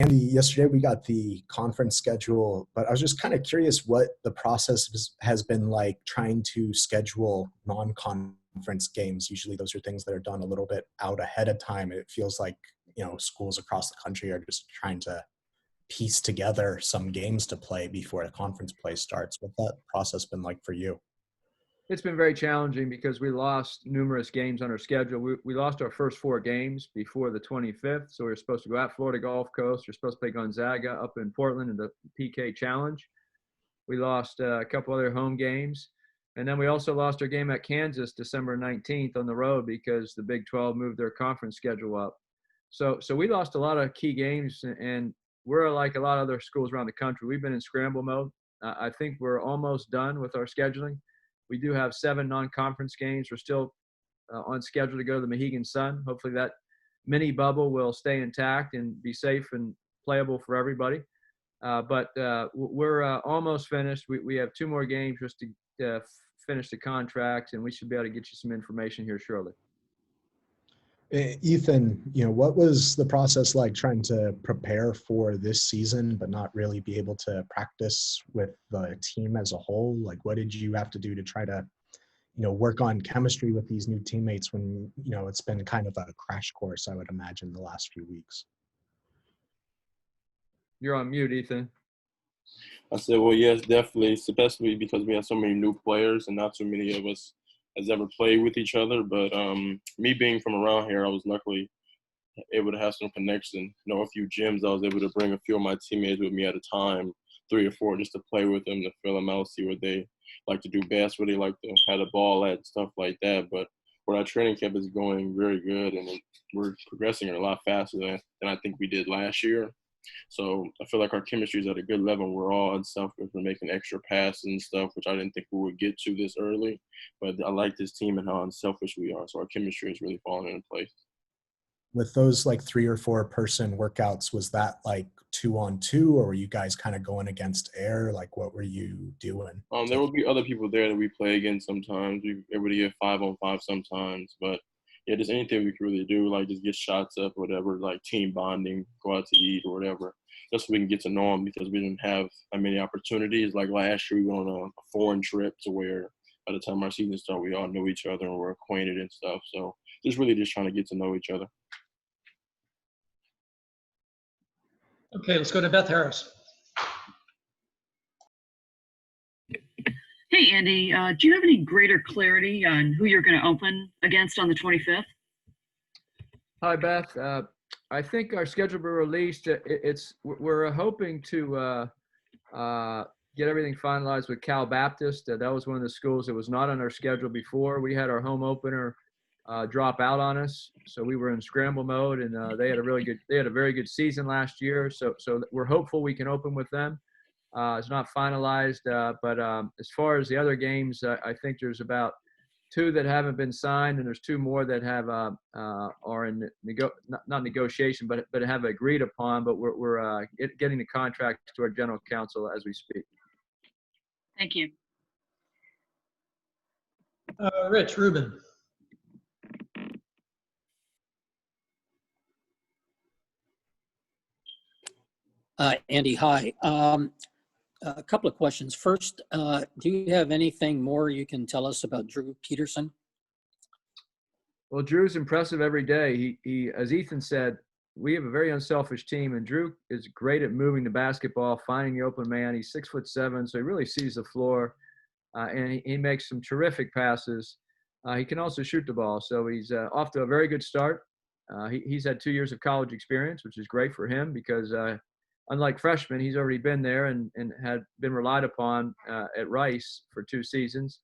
Andy, yesterday we got the conference schedule, but I was just kind of curious what the process has been like trying to schedule non-conference games. Usually those are things that are done a little bit out ahead of time. It feels like, schools across the country are just trying to piece together some games to play before the conference play starts. What's that process been like for you? It's been very challenging because we lost numerous games on our schedule. We lost our first four games before the 25th. So we were supposed to go out Florida Gulf Coast. We are supposed to play Gonzaga up in Portland in the PK Challenge. We lost a couple other home games. And then we also lost our game at Kansas December 19th on the road because the Big 12 moved their conference schedule up. So we lost a lot of key games, and we're like a lot of other schools around the country. We've been in scramble mode. I think we're almost done with our scheduling. We do have 7 non-conference games. We're still on schedule to go to the Mohegan Sun. Hopefully that mini bubble will stay intact and be safe and playable for everybody. But we're almost finished. We have 2 more games just to finish the contract, and we should be able to get you some information here shortly. Ethan, what was the process like trying to prepare for this season, but not really be able to practice with the team as a whole? Like, what did you have to do to try to, work on chemistry with these new teammates when, it's been kind of a crash course, I would imagine, the last few weeks? You're on mute, Ethan. I said, well, yes, definitely, especially because we have so many new players and not so many of us has ever played with each other. But me being from around here, I was luckily able to have some connection, a few gyms. I was able to bring a few of my teammates with me at a time, 3 or 4, just to play with them, to fill them out, see what they like to do best, where they like to have the ball at, stuff like that. But where our training camp is going very good, and we're progressing a lot faster than I think we did last year. So I feel like our chemistry is at a good level. We're all unselfish. We're making extra passes and stuff, which I didn't think we would get to this early. But I like this team and how unselfish we are. So our chemistry is really falling into place. With those like 3 or 4 person workouts, was that like 2-on-2, or were you guys kind of going against air? Like, what were you doing? There will be other people there that we play against sometimes. Everybody get 5-on-5 sometimes. But yeah, just anything we can really do, like just get shots up, whatever, like team bonding, go out to eat or whatever, just so we can get to know them, because we didn't have that many opportunities. Like last year, we went on a foreign trip to where by the time our season started, we all knew each other and were acquainted and stuff. So just really just trying to get to know each other. Okay, let's go to Beth Harris. Hey, Andy, do you have any greater clarity on who you're going to open against on the 25th? Hi, Beth. I think our schedule will be released. We're hoping to get everything finalized with Cal Baptist. That was one of the schools that was not on our schedule before. We had our home opener drop out on us, so we were in scramble mode, and they had a very good season last year. So we're hopeful we can open with them. It's not finalized, but as far as the other games, I think there's about 2 that haven't been signed, and there's 2 more that have are in not negotiation, but have agreed upon. But we're getting the contract to our general counsel as we speak. Thank you. Rich Rubin. Andy, hi. A couple of questions. First, do you have anything more you can tell us about Drew Peterson? Well, Drew's impressive every day. He, as Ethan said, we have a very unselfish team, and Drew is great at moving the basketball, finding the open man. He's 6'7", so he really sees the floor, and he makes some terrific passes. He can also shoot the ball, so he's off to a very good start. He's had 2 years of college experience, which is great for him because unlike freshmen, he's already been there and had been relied upon at Rice for 2 seasons.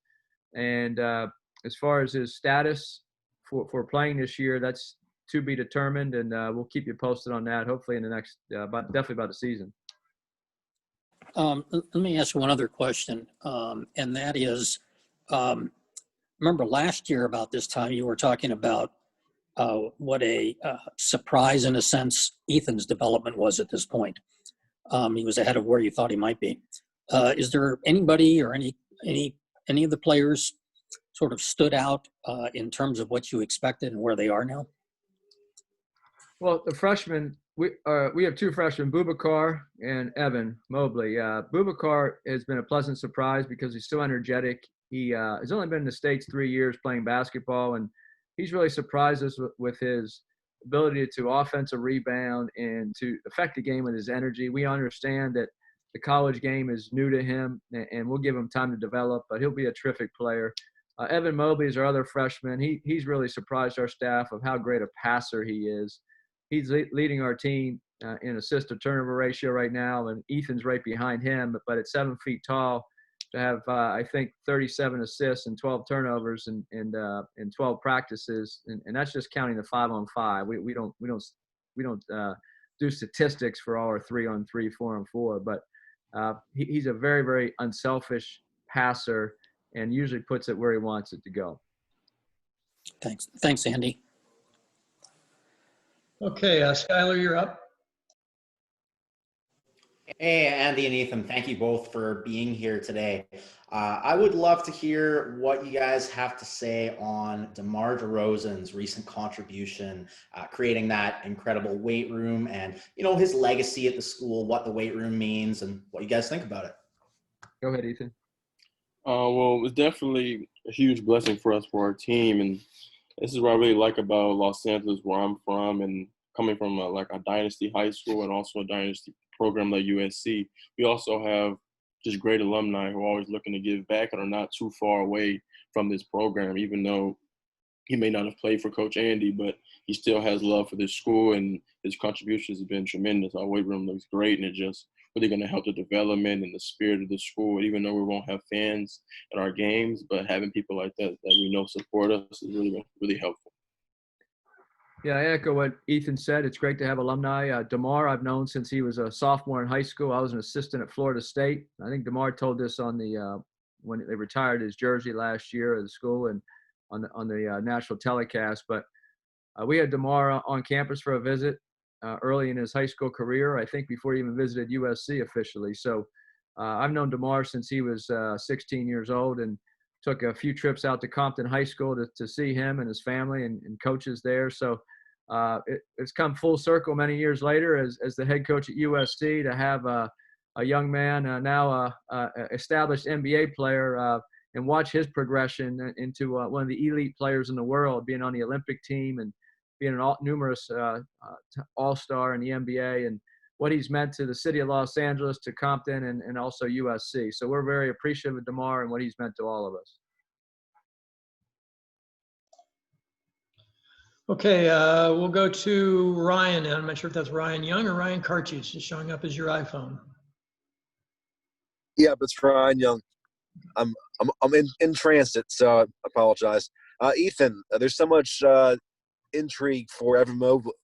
And as far as his status for playing this year, that's to be determined, and we'll keep you posted on that, hopefully in the next, definitely about the season. Let me ask one other question, and that is, remember last year about this time you were talking about what a surprise, in a sense, Ethan's development was at this point. He was ahead of where you thought he might be. Is there anybody or any of the players sort of stood out in terms of what you expected and where they are now? Well, the freshmen we have two freshmen, Bubakar and Evan Mobley. Bubakar has been a pleasant surprise because he's so energetic. He has only been in the States 3 years playing basketball, and he's really surprised us with his ability to offensive rebound and to affect the game with his energy. We understand that the college game is new to him, and we'll give him time to develop, but he'll be a terrific player. Evan Mobley is our other freshman. He's really surprised our staff of how great a passer he is. He's leading our team in assist to turnover ratio right now, and Ethan's right behind him. But at 7 feet tall, to have I think 37 assists and 12 turnovers and 12 practices, and that's just counting the 5-on-5. We don't do statistics for all our 3-on-3, 4-on-4, but he's a very, very unselfish passer and usually puts it where he wants it to go. Thanks, Andy. Okay, Skylar, you're up. Hey, Andy and Ethan, thank you both for being here today. I would love to hear what you guys have to say on DeMar DeRozan's recent contribution, creating that incredible weight room and, his legacy at the school, what the weight room means, and what you guys think about it. Go ahead, Ethan. Well, it was definitely a huge blessing for us, for our team. And this is what I really like about Los Angeles, where I'm from, and coming from a dynasty high school and also a dynasty program like USC. We also have just great alumni who are always looking to give back and are not too far away from this program, even though he may not have played for Coach Andy, but he still has love for this school, and his contributions have been tremendous. Our weight room looks great, and it's just really going to help the development and the spirit of the school. Even though we won't have fans at our games, but having people like that we know support us is really helpful. Yeah, I echo what Ethan said. It's great to have alumni. DeMar, I've known since he was a sophomore in high school. I was an assistant at Florida State. I think DeMar told this on the when they retired his jersey last year at the school and on the national telecast. But we had DeMar on campus for a visit early in his high school career, I think before he even visited USC officially. So I've known DeMar since he was 16 years old, and took a few trips out to Compton High School to see him and his family and coaches there. So it's come full circle many years later as the head coach at USC to have a young man, now established NBA player, and watch his progression into one of the elite players in the world, being on the Olympic team and being numerous all-star in the NBA, and what he's meant to the city of Los Angeles, to Compton, and also USC. So we're very appreciative of DeMar and what he's meant to all of us. Okay, we'll go to Ryan. I'm not sure if that's Ryan Young or Ryan Karchich, just showing up as your iPhone. Yeah, but it's Ryan Young. I'm in transit, so I apologize. Ethan, there's so much intrigue for Evan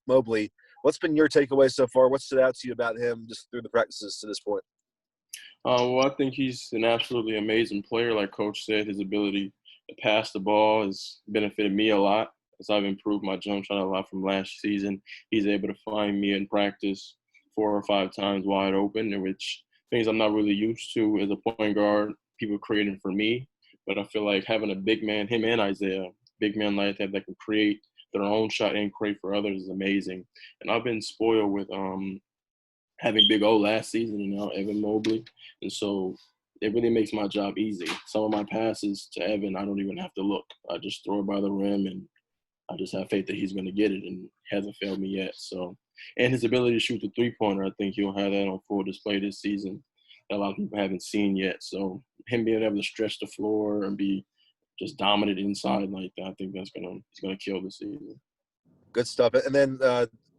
Mobley. What's been your takeaway so far? What stood out to you about him just through the practices to this point? Well, I think he's an absolutely amazing player. Like Coach said, his ability to pass the ball has benefited me a lot as I've improved my jump shot a lot from last season. He's able to find me in practice 4 or 5 times wide open, which things I'm not really used to as a point guard, people creating for me. But I feel like having a big man, him and Isaiah, big man like that can create their own shot and create for others is amazing. And I've been spoiled with having Big O last season and now Evan Mobley. And so it really makes my job easy. Some of my passes to Evan, I don't even have to look. I just throw it by the rim, and I just have faith that he's going to get it, and hasn't failed me yet. So, and his ability to shoot the three-pointer, I think he'll have that on full display this season that a lot of people haven't seen yet. So him being able to stretch the floor and be just dominant inside like that, I think he's gonna kill the season. Good stuff. And then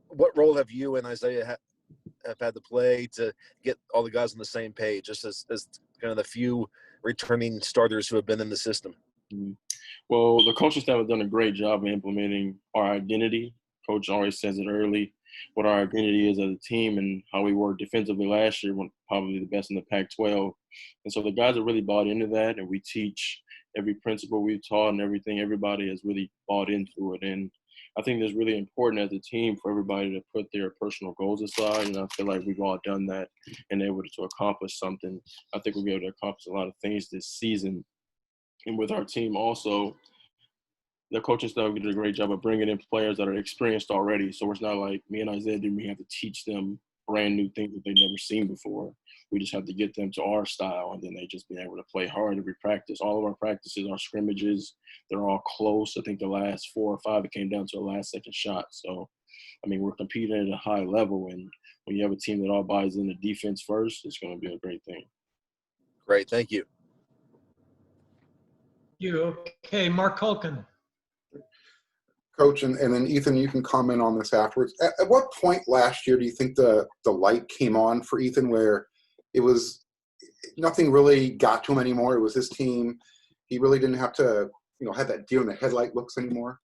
what role have you and Isaiah have had to play to get all the guys on the same page, just as kind of the few returning starters who have been in the system? Mm-hmm. Well, the coaching staff have done a great job of implementing our identity. Coach always says it early, what our identity is as a team and how we worked defensively last year, probably the best in the Pac-12. And so the guys have really bought into that, and we teach every principle we've taught and everything. Everybody has really bought into it. And I think it's really important as a team for everybody to put their personal goals aside. And I feel like we've all done that and able to accomplish something. I think we'll be able to accomplish a lot of things this season. And with our team also, the coaching staff did a great job of bringing in players that are experienced already. So it's not like me and Isaiah didn't have to teach them brand new things that they've never seen before. We just have to get them to our style, and then they just be able to play hard every practice. All of our practices, our scrimmages, they're all close. I think the last 4 or 5, it came down to a last-second shot. So, I mean, we're competing at a high level, and when you have a team that all buys in the defense first, it's going to be a great thing. Great, thank you. Okay, Mark Culkin. Coach, and then Ethan, you can comment on this afterwards. At what point last year do you think the light came on for Ethan where it was nothing really got to him anymore? It was his team. He really didn't have to, have that deer in the headlight looks anymore.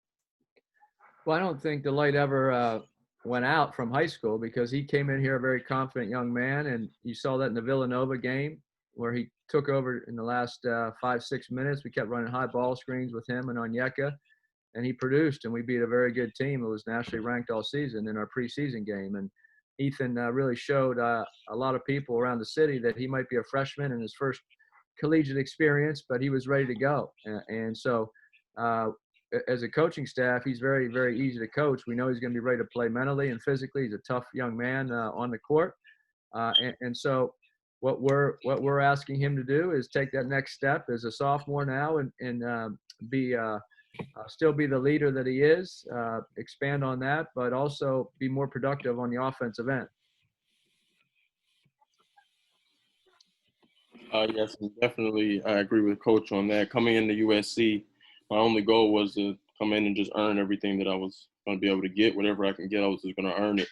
Well, I don't think the light ever went out from high school because he came in here a very confident young man, and you saw that in the Villanova game where he took over in the last 5-6 minutes. We kept running high ball screens with him and Onyeka, and he produced, and we beat a very good team that was nationally ranked all season in our preseason game. And Ethan really showed a lot of people around the city that he might be a freshman in his first collegiate experience, but he was ready to go. And so as a coaching staff, he's very, very easy to coach. We know he's going to be ready to play mentally and physically. He's a tough young man on the court. And so what we're asking him to do is take that next step as a sophomore now and be still be the leader that he is, expand on that, but also be more productive on the offensive end. Yes, definitely. I agree with Coach on that. Coming into USC, my only goal was to come in and just earn everything that I was going to be able to get. Whatever I can get, I was just going to earn it.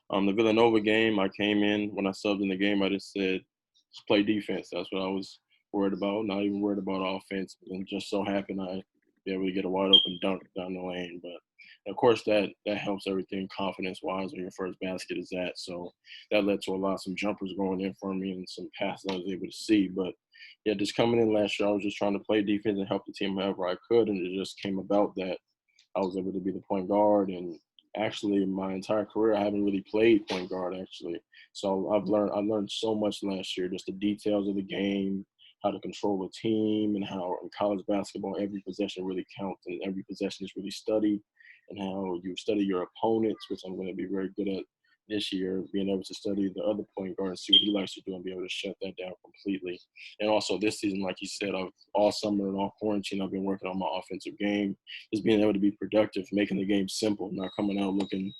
The Villanova game, I came in, when I subbed in the game, I just said, just play defense. That's what I was worried about, not even worried about offense. And just so happened I be able to get a wide open dunk down the lane. But of course that helps everything confidence-wise when your first basket is at. So that led to some jumpers going in for me and some passes I was able to see. But yeah, just coming in last year, I was just trying to play defense and help the team however I could, and it just came about that I was able to be the point guard. And actually, my entire career, I haven't really played point guard actually. So I learned so much last year, just the details of the game, how to control a team, and how in college basketball every possession really counts and every possession is really studied, and how you study your opponents, which I'm going to be very good at this year, being able to study the other point guard and see what he likes to do and be able to shut that down completely. And also this season, like you said, all summer and all quarantine, I've been working on my offensive game, just being able to be productive, making the game simple, not coming out looking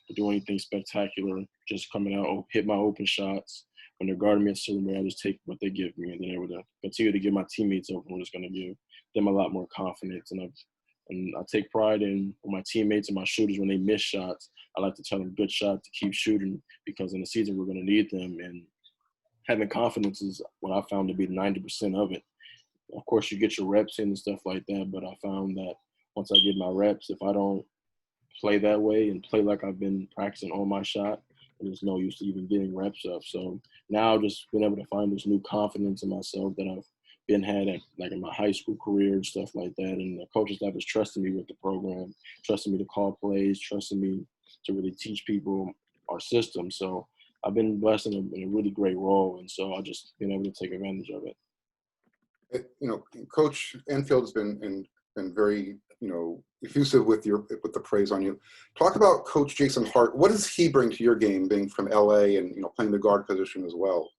to do anything spectacular, just coming out, hit my open shots. When they're guarding me a certain way, I just take what they give me, and then able to continue to give my teammates open. I'm just going to give them a lot more confidence. And I take pride in my teammates and my shooters when they miss shots. I like to tell them good shot to keep shooting, because in the season we're going to need them. And having confidence is what I found to be 90% of it. Of course, you get your reps in and stuff like that, but I found that once I get my reps, if I don't play that way and play like I've been practicing on my shot, there's no use to even getting reps up. So now I've just been able to find this new confidence in myself that I've been had at, like in my high school career and stuff like that. And the coaching staff is trusting me with the program, trusting me to call plays, trusting me to really teach people our system. So I've been blessed in a really great role. And so I've just been able to take advantage of it. Coach Enfield has been very, effusive with the praise on you. Talk about Coach Jason Hart. What does he bring to your game, being from LA and playing the guard position as well?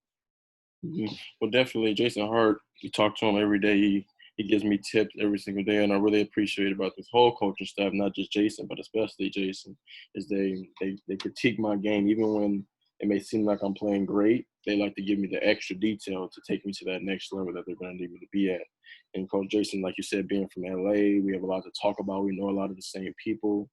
Mm-hmm. Well, definitely Jason Hart. You talk to him every day. He gives me tips every single day, and I really appreciate about this whole coaching staff, not just Jason, but especially Jason, is they critique my game even when it may seem like I'm playing great. They like to give me the extra detail to take me to that next level that they're going to need me to be at. And Coach Jason, like you said, being from LA, we have a lot to talk about. We know a lot of the same people.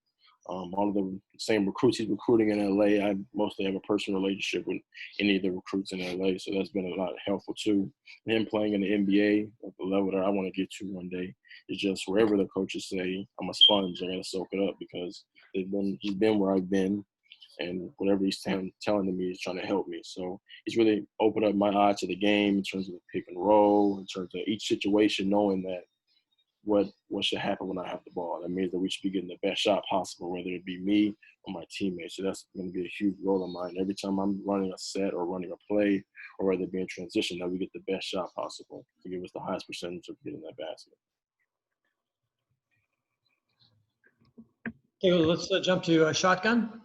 All of the same recruits he's recruiting in LA. I mostly have a personal relationship with any of the recruits in LA, so that's been a lot helpful too. Him playing in the NBA at the level that I want to get to one day is just wherever the coaches say, I'm a sponge. I got to soak it up because he's been where I've been, and whatever he's telling me, he's trying to help me. So he's really opened up my eye to the game in terms of the pick and roll, in terms of each situation, knowing that what should happen when I have the ball. That means that we should be getting the best shot possible, whether it be me or my teammates. So that's going to be a huge role of mine. Every time I'm running a set or running a play, or whether it be in transition, that we get the best shot possible to give us the highest percentage of getting that basket. Okay, well, let's jump to shotgun.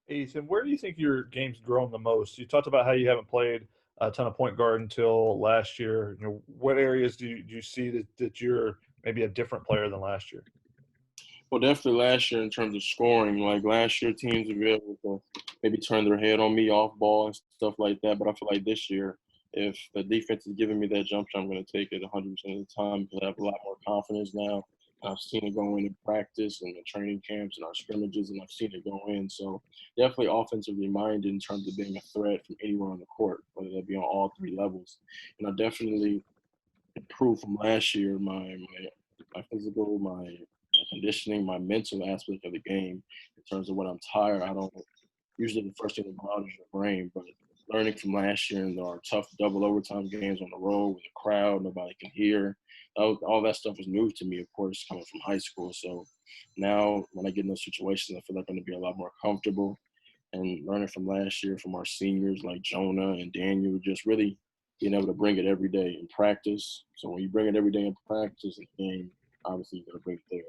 Ethan, where do you think your game's grown the most? You talked about how you haven't played a ton of point guard until last year. You know, what areas do you see that you're maybe a different player than last year? Well, definitely last year in terms of scoring. Like last year, teams would be able to maybe turn their head on me off ball and stuff like that. But I feel like this year, if the defense is giving me that jump shot, I'm going to take it 100% of the time because I have a lot more confidence now. I've seen it go in practice and the training camps and our scrimmages, and I've seen it go in. So definitely offensively minded in terms of being a threat from anywhere on the court, whether that be on all three levels. And I definitely improved from last year. My physical, my conditioning, my mental aspect of the game in terms of when I'm tired. I don't usually the first thing that bothers your brain, but learning from last year and our tough double overtime games on the road with a crowd, nobody can hear. All that stuff was new to me, of course, coming from high school. So now when I get in those situations, I feel like I'm going to be a lot more comfortable. And learning from last year from our seniors like Jonah and Daniel, just really being able to bring it every day in practice. So when you bring it every day in practice and game, obviously you're going to bring it there.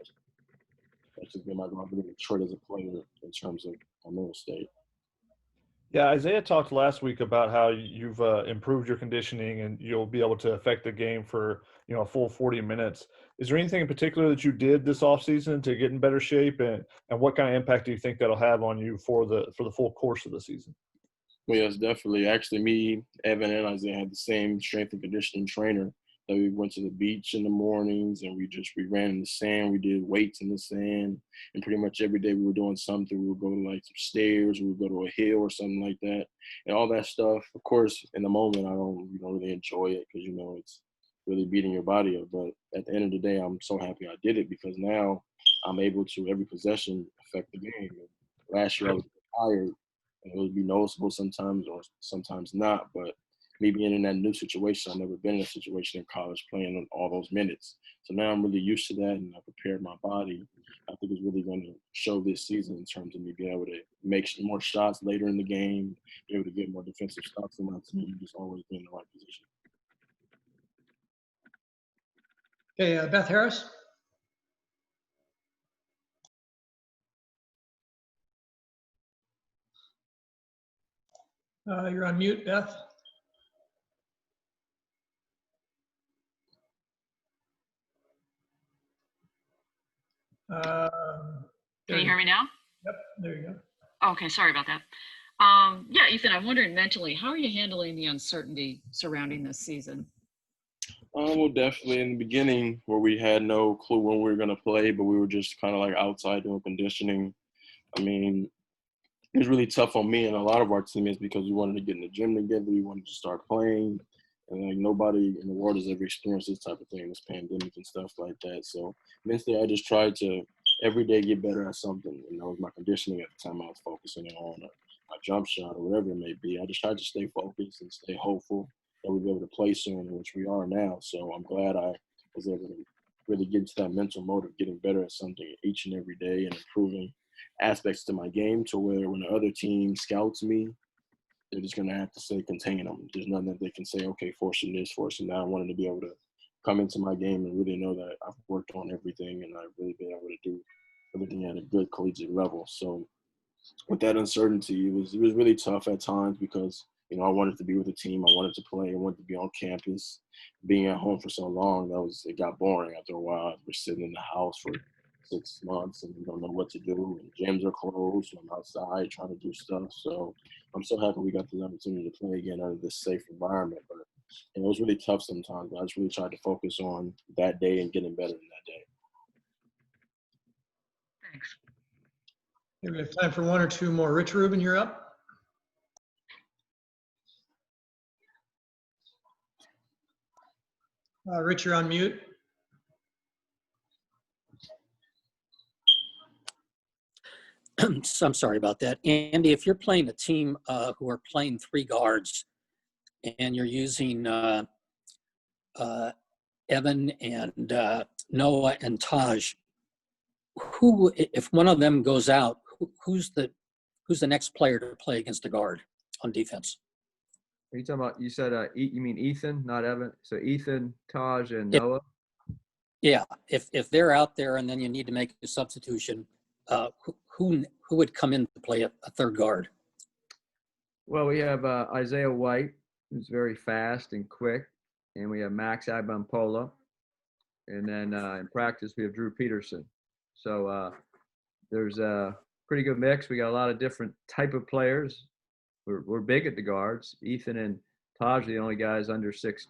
That's just been my goal. I've really matured as a player in terms of my mental state. Yeah, Isaiah talked last week about how you've improved your conditioning and you'll be able to affect the game for a full 40 minutes. Is there anything in particular that you did this offseason to get in better shape, and what kind of impact do you think that'll have on you for the full course of the season? Well, yes, definitely. Actually, me, Evan, and Isaiah had the same strength and conditioning trainer. That we went to the beach in the mornings and we ran in the sand. We did weights in the sand, and pretty much every day we were doing something. We would go to like some stairs, we would go to a hill or something like that, and all that stuff. Of course, in the moment, you don't really enjoy it because it's really beating your body up. But at the end of the day, I'm so happy I did it because now I'm able to every possession affect the game. And last year I was tired, and it would be noticeable sometimes or sometimes not, but me being in that new situation, I've never been in a situation in college playing on all those minutes. So now I'm really used to that, and I prepared my body. I think it's really going to show this season in terms of me being able to make more shots later in the game, be able to get more defensive shots in my team, just always be in the right position. Okay, Beth Harris. You're on mute, Beth. Can you hear me now? Yep, there you go. Okay, sorry about that. Yeah, Ethan, I'm wondering mentally, how are you handling the uncertainty surrounding this season? Well, definitely in the beginning where we had no clue when we were going to play, but we were just kind of like outside doing conditioning. I mean, it was really tough on me and a lot of our teammates because we wanted to get in the gym together. We wanted to start playing. And like nobody in the world has ever experienced this type of thing, this pandemic and stuff like that. So mentally, I just tried to every day get better at something. And that was my conditioning at the time I was focusing on, or my jump shot, or whatever it may be. I just tried to stay focused and stay hopeful that we'd be able to play soon, which we are now. So I'm glad I was able to really get into that mental mode of getting better at something each and every day and improving aspects to my game to where when the other team scouts me, they're just going to have to say contain them. There's nothing that they can say, okay, forcing this, forcing that. I wanted to be able to come into my game and really know that I've worked on everything and I've really been able to do everything at a good collegiate level. So with that uncertainty, it was really tough at times because, I wanted to be with the team. I wanted to play. I wanted to be on campus. Being at home for so long, it got boring after a while. We're sitting in the house for 6 months and we don't know what to do. And gyms are closed. So I'm outside trying to do stuff. So I'm so happy we got the opportunity to play again under this safe environment. But it was really tough sometimes. I just really tried to focus on that day and getting better in that day. Thanks. Okay, we have time for one or two more. Rich Rubin, you're up. Rich, you're on mute. So I'm sorry about that. Andy, if you're playing a team who are playing three guards and you're using Evan and Noah and Taj, who, if one of them goes out, who's the next player to play against the guard on defense? Are you talking about, you said, you mean Ethan, not Evan? So Ethan, Taj, and Noah? Yeah, if they're out there and then you need to make a substitution, who would come in to play a third guard? Well, we have Isaiah White, who's very fast and quick, and we have Max Abampola, and then in practice we have Drew Peterson. So there's a pretty good mix. We got a lot of different type of players. We're big at the guards. Ethan and Taj are the only guys under 6'2"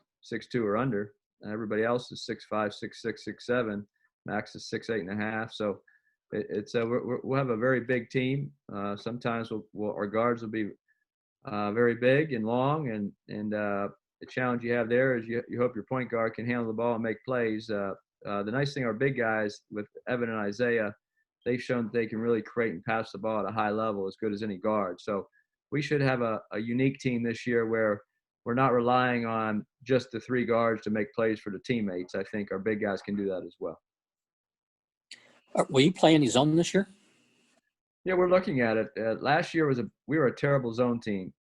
or under. Everybody else is 6'5", 6'6", 6'7". Max is 6'8.5". So we'll have a very big team. Sometimes our guards will be very big and long, and the challenge you have there is you hope your point guard can handle the ball and make plays. The nice thing, our big guys with Evan and Isaiah, they've shown that they can really create and pass the ball at a high level as good as any guard. So we should have a unique team this year where we're not relying on just the three guards to make plays for the teammates. I think our big guys can do that as well. Will you play any zone this year? Yeah, we're looking at it. Last year we were a terrible zone team.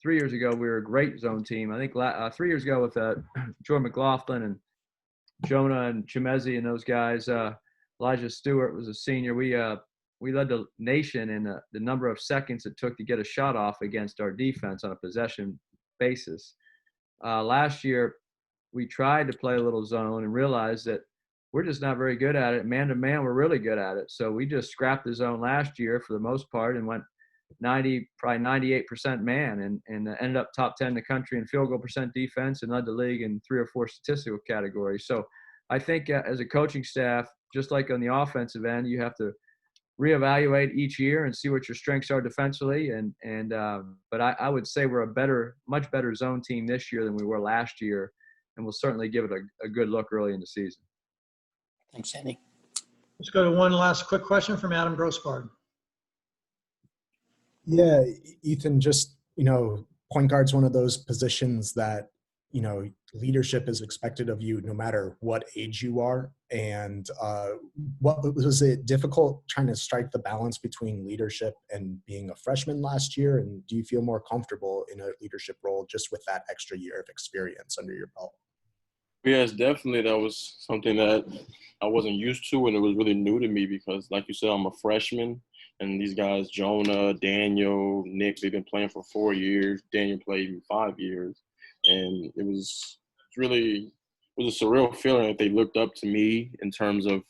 3 years ago, we were a great zone team. I think 3 years ago with Jordan McLaughlin and Jonah and Chimezi and those guys, Elijah Stewart was a senior. We led the nation in the number of seconds it took to get a shot off against our defense on a possession basis. Last year, we tried to play a little zone and realized that we're just not very good at it. Man to man, we're really good at it. So we just scrapped the zone last year for the most part and went probably 98% man, and ended up top 10 in the country in field goal percent defense and led the league in 3 or 4 statistical categories. So I think as a coaching staff, just like on the offensive end, you have to reevaluate each year and see what your strengths are defensively. But I would say we're much better zone team this year than we were last year, and we'll certainly give it a good look early in the season. Thanks, Andy. Let's go to one last quick question from Adam Grossbard. Yeah, Ethan, just, point guard's one of those positions that, leadership is expected of you no matter what age you are. And what was it difficult trying to strike the balance between leadership and being a freshman last year? And do you feel more comfortable in a leadership role just with that extra year of experience under your belt? Yes, definitely. That was something that I wasn't used to, and it was really new to me because, like you said, I'm a freshman, and these guys, Jonah, Daniel, Nick, they've been playing for 4 years. Daniel played even 5 years, and it was a surreal feeling that they looked up to me in terms of,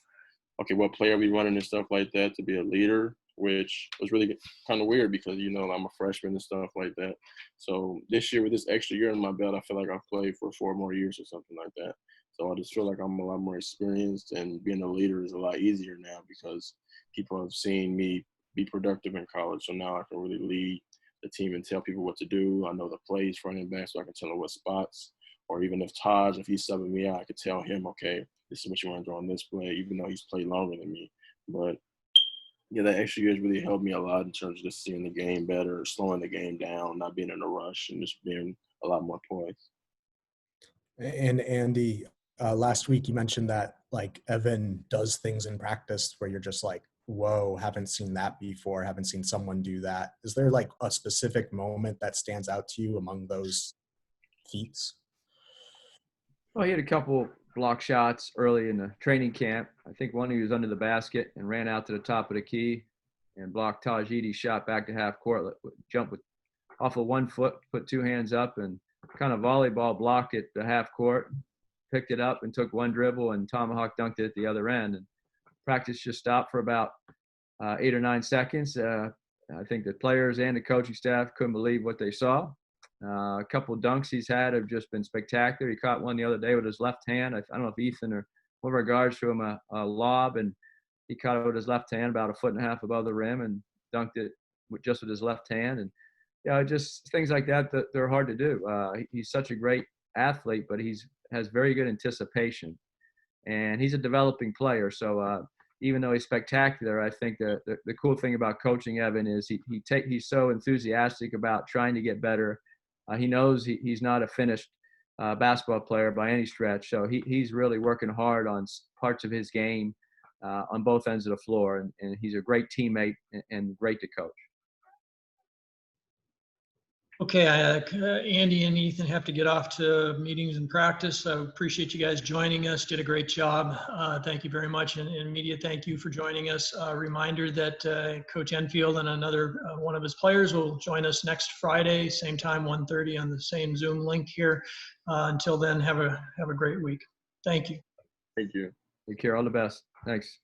okay, what play are we running and stuff like that to be a leader, which was really kind of weird because, I'm a freshman and stuff like that. So this year with this extra year in my belt, I feel like I've played for 4 more years or something like that. So I just feel like I'm a lot more experienced, and being a leader is a lot easier now because people have seen me be productive in college. So now I can really lead the team and tell people what to do. I know the plays front and back, so I can tell them what spots. Or even if Taj, if he's subbing me out, I could tell him, okay, this is what you want to do on this play, even though he's played longer than me. But yeah, that extra year has really helped me a lot in terms of just seeing the game better, slowing the game down, not being in a rush, and just being a lot more poised. And Andy, last week you mentioned that like Evan does things in practice where you're just like, whoa, haven't seen that before, haven't seen someone do that. Is there like a specific moment that stands out to you among those feats? Well, he had a couple block shots early in the training camp. I think one, he was under the basket and ran out to the top of the key and blocked Tajidi's shot back to half court, jumped off of 1 foot, put 2 hands up and kind of volleyball blocked it to half court, picked it up and took 1 dribble and tomahawk dunked it at the other end. And practice just stopped for about 8 or 9 seconds. I think the players and the coaching staff couldn't believe what they saw. A couple of dunks he's had have just been spectacular. He caught one the other day with his left hand. I don't know if Ethan or one of our guards threw him a lob, and he caught it with his left hand about 1.5 feet above the rim and dunked it just with his left hand. And just things like that they're hard to do. He's such a great athlete, but has very good anticipation, and he's a developing player. So even though he's spectacular, I think the cool thing about coaching Evan is he's so enthusiastic about trying to get better. He knows he's not a finished basketball player by any stretch, so he's really working hard on parts of his game on both ends of the floor, and he's a great teammate and great to coach. Okay, Andy and Ethan have to get off to meetings and practice. I appreciate you guys joining us. Did a great job. Thank you very much. And media, thank you for joining us. Reminder that Coach Enfield and another one of his players will join us next Friday, same time, 1:30 on the same Zoom link here. Until then, have a great week. Thank you. Thank you. Take care. All the best. Thanks.